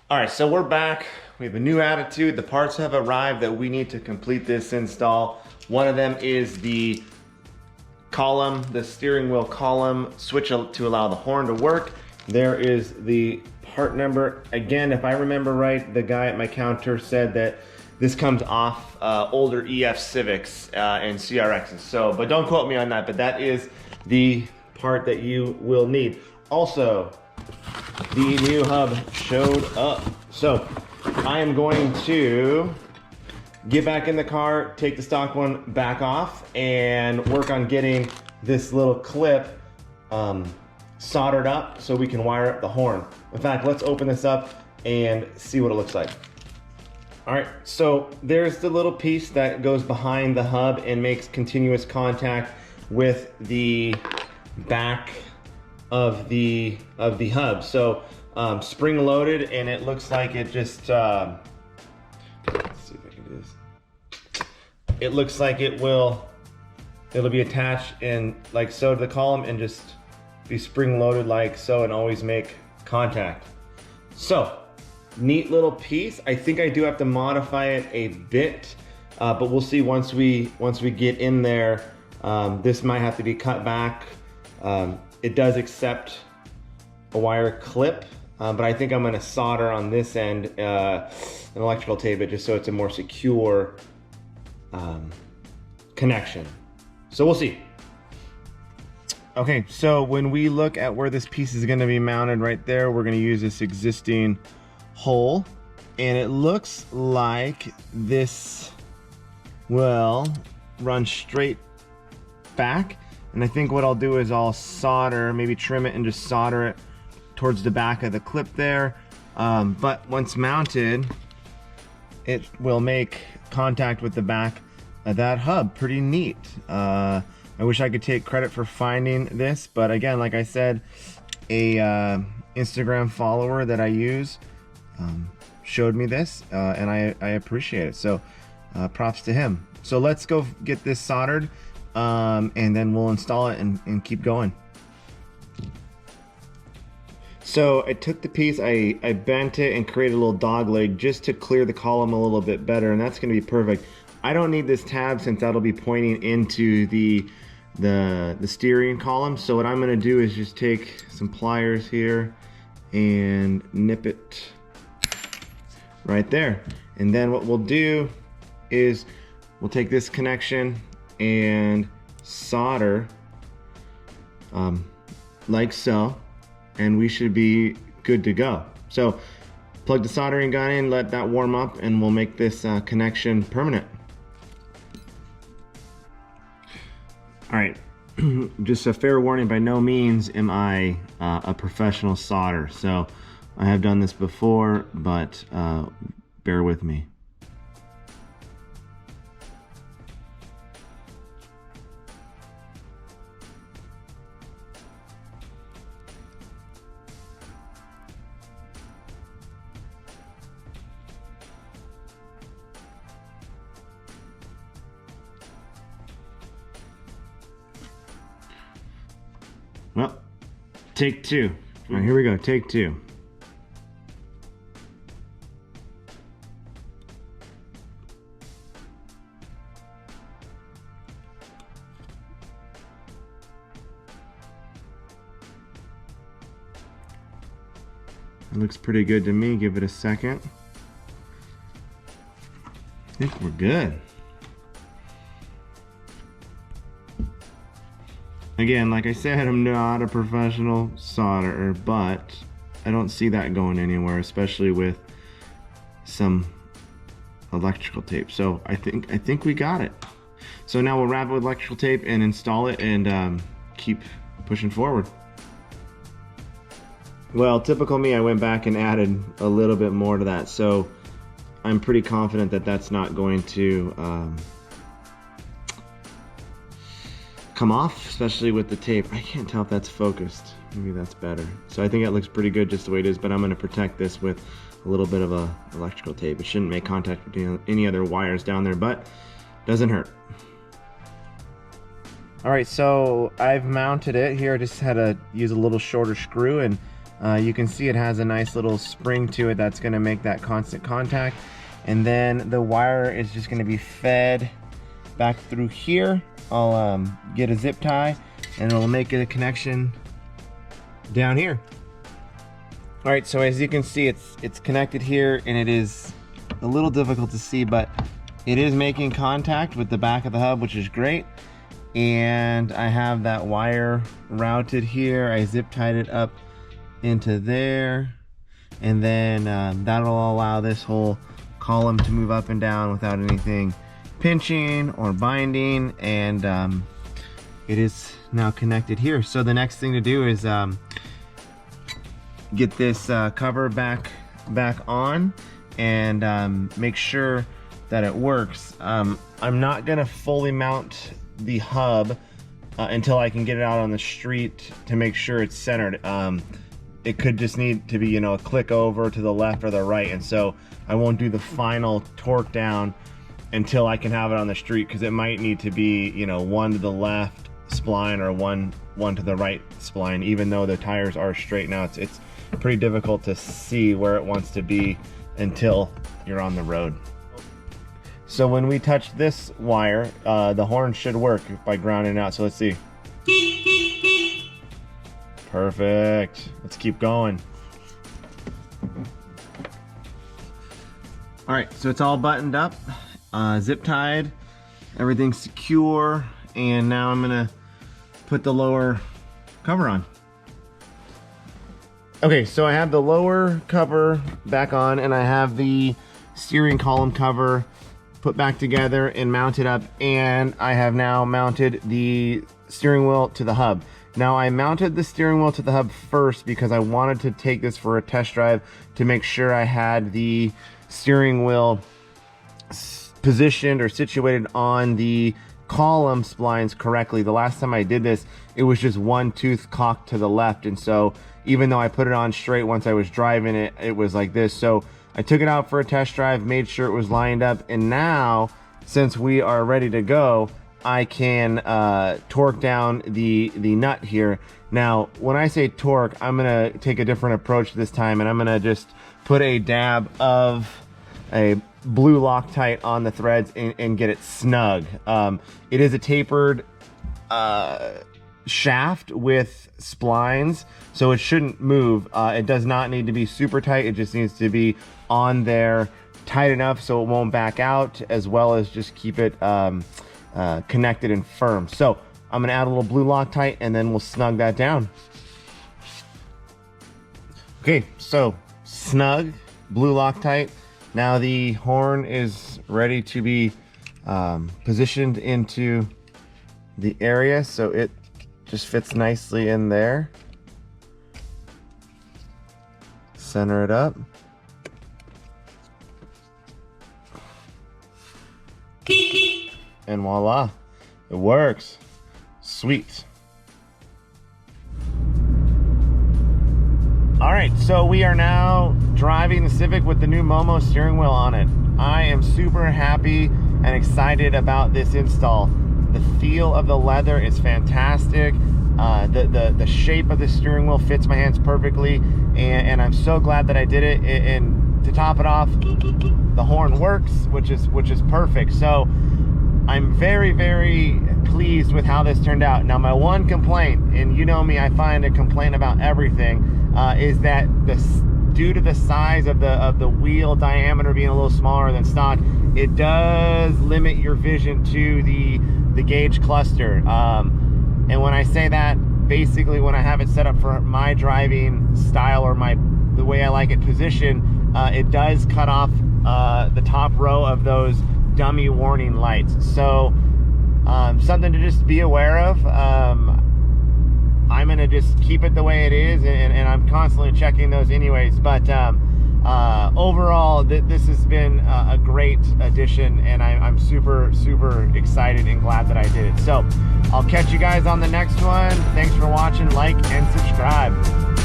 All right, so we're back. We have a new attitude. The parts have arrived that we need to complete this install. One of them is the column, the steering wheel column switch to allow the horn to work. There is the part number. Again, if I remember right, the guy at my counter said that this comes off older EF Civics and CRXs. So, but don't quote me on that, but that is the part that you will need. Also, the new hub showed up. So I am going to get back in the car, take the stock one back off, and work on getting this little clip soldered up so we can wire up the horn. In fact, let's open this up and see what it looks like. All right, so there's the little piece that goes behind the hub and makes continuous contact with the back of the hub. So spring loaded, and it looks like it just let's see if I can do this. It looks like it'll be attached and like so to the column and just be spring loaded like so and always make contact. So neat little piece. I think I do have to modify it a bit, but we'll see once we get in there. This might have to be cut back. It does accept a wire clip, but I think I'm going to solder on this end an electrical tape it just so it's a more secure connection. So we'll see. Okay, so when we look at where this piece is going to be mounted right there, we're going to use this existing hole, and it looks like this will run straight back. And I think what I'll do is I'll solder, maybe trim it and just solder it towards the back of the clip there. But once mounted, it will make contact with the back of that hub. Pretty neat. I wish I could take credit for finding this, but again, like I said, a Instagram follower that I use showed me this, and I appreciate it. So props to him. So let's go get this soldered. And then we'll install it and keep going. So I took the piece, I bent it and created a little dog leg just to clear the column a little bit better, and that's going to be perfect. I don't need this tab since that'll be pointing into the steering column. So what I'm going to do is just take some pliers here and nip it right there. And then what we'll do is we'll take this connection and solder like so, and we should be good to go. So plug the soldering gun in, let that warm up, and we'll make this connection permanent. All right, just a fair warning, by no means am I a professional solderer, so I have done this before, but bear with me. Well, take two. All right, here we go, take two. It looks pretty good to me. Give it a second. I think we're good. Again, like I said, I'm not a professional solderer, but I don't see that going anywhere, especially with some electrical tape. So I think we got it. So now we'll wrap it with electrical tape and install it and keep pushing forward. Well, typical me, I went back and added a little bit more to that. So I'm pretty confident that that's not going to come off, especially with the tape. I can't tell if that's focused. Maybe that's better. So I think it looks pretty good just the way it is, but I'm going to protect this with a little bit of a electrical tape. It shouldn't make contact with any other wires down there, but doesn't hurt. All right, so I've mounted it here. I just had to use a little shorter screw and You can see it has a nice little spring to it that's going to make that constant contact. And then the wire is just going to be fed back through here. I'll get a zip tie and it'll make a connection down here. All right, so as you can see, it's connected here, and it is a little difficult to see, but it is making contact with the back of the hub, which is great. And I have that wire routed here. I zip tied it up into there, and then that'll allow this whole column to move up and down without anything pinching or binding. And it is now connected here. So the next thing to do is get this cover back on and make sure that it works. I'm not gonna fully mount the hub until I can get it out on the street to make sure it's centered. It could just need to be, you know, a click over to the left or the right, and so I won't do the final torque down until I can have it on the street, because it might need to be, you know, one to the left spline or one to the right spline. Even though the tires are straight now, it's pretty difficult to see where it wants to be until you're on the road. So when we touch this wire, the horn should work by grounding out. So let's see. Perfect. Let's keep going. All right, so it's all buttoned up, zip tied, everything's secure, and now I'm gonna put the lower cover on. Okay, so I have the lower cover back on, and I have the steering column cover put back together and mounted up, and I have now mounted the steering wheel to the hub. Now, I mounted the steering wheel to the hub first because I wanted to take this for a test drive to make sure I had the steering wheel positioned or situated on the column splines correctly. The last time I did this, it was just one tooth cocked to the left, and so even though I put it on straight once I was driving it, it was like this. So I took it out for a test drive, made sure it was lined up, and now, since we are ready to go, I can torque down the nut here. Now, when I say torque, I'm gonna take a different approach this time, and I'm gonna just put a dab of a blue Loctite on the threads and get it snug. It is a tapered shaft with splines, so it shouldn't move. It does not need to be super tight. It just needs to be on there tight enough so it won't back out, as well as just keep it connected and firm. So I'm gonna add a little blue Loctite, and then we'll snug that down. Okay, so snug, blue Loctite. Now the horn is ready to be positioned into the area, so it just fits nicely in there. Center it up. And voila, it works. Sweet. All right, so we are now driving the Civic with the new Momo steering wheel on it. I am super happy and excited about this install. The feel of the leather is fantastic. The shape of the steering wheel fits my hands perfectly, and I'm so glad that I did it. And to top it off, the horn works, which is perfect. So I'm very, very pleased with how this turned out. Now, my one complaint, and you know me, I find a complaint about everything, is that due to the size of the wheel diameter being a little smaller than stock, it does limit your vision to the gauge cluster. And when I say that, basically when I have it set up for my driving style or the way I like it positioned, it does cut off the top row of those dummy warning lights. So something to just be aware of. I'm gonna just keep it the way it is, and I'm constantly checking those anyways. But overall, this has been a great addition, and I'm super, super excited and glad that I did it. So I'll catch you guys on the next one. Thanks for watching, like and subscribe.